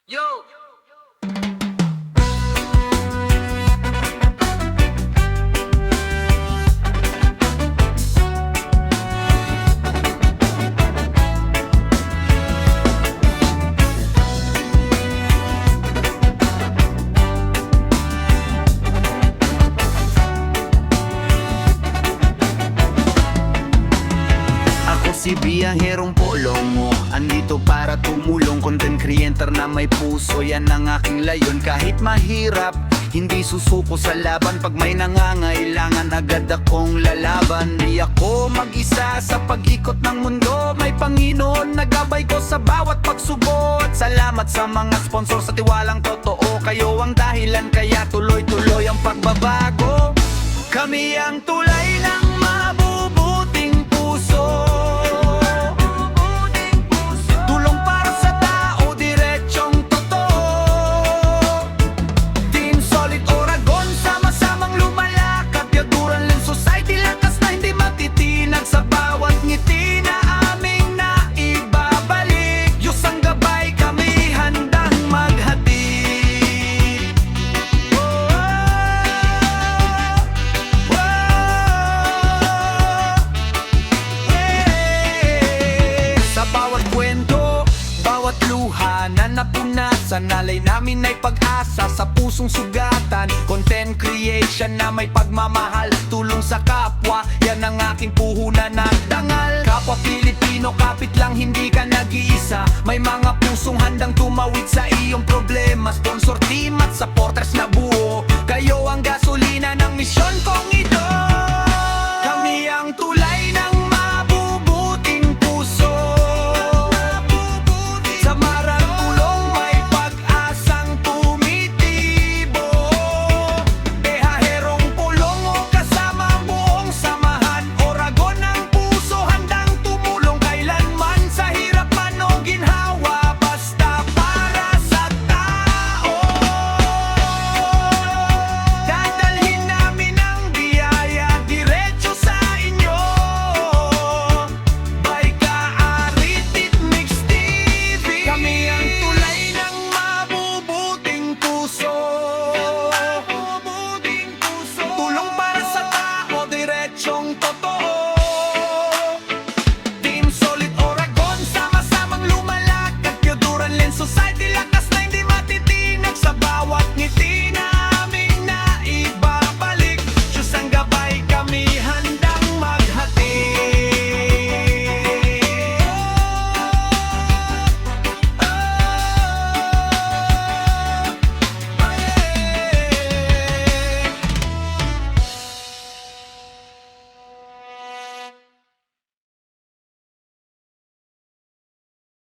Yo! Ako si biyaherong polong mo, andito para tumulong. Content creator na may puso, yan ang aking layon. Kahit mahirap, hindi susuko sa laban. Pag may nangangailangan, agad akong lalaban. Di ako mag-isa sa pag-ikot ng mundo. May Panginoon na gabay ko sa bawat pagsubo. At salamat sa mga sponsor sa tiwalang totoo. Kayo ang dahilan kaya tuloy-tuloy ang pagbabago. Kami ang tulay ng mabubuting puso. Tulong para sa tao, diretsong totoo. Team Solid Oragon, sama-samang lumalakad. Yaduran Lens Society, lakas na hindi matitinag. Sa bawat ngiti na aming naibabalik. Diyos ang gabay, kami handang maghatid. Sa bawat kwento, bawat luha na napunasan, alay namin ay pag-asa sa pusong sugatan. Content creation na may pagmamahal, tulong sa kapwa, yan ang aking puhunan at dangal. Kapwa Pilipino, kapit lang, hindi ka nag-iisa. May mga pusong handang tumawid sa iyong problema. Sponsor team at supporters na buhay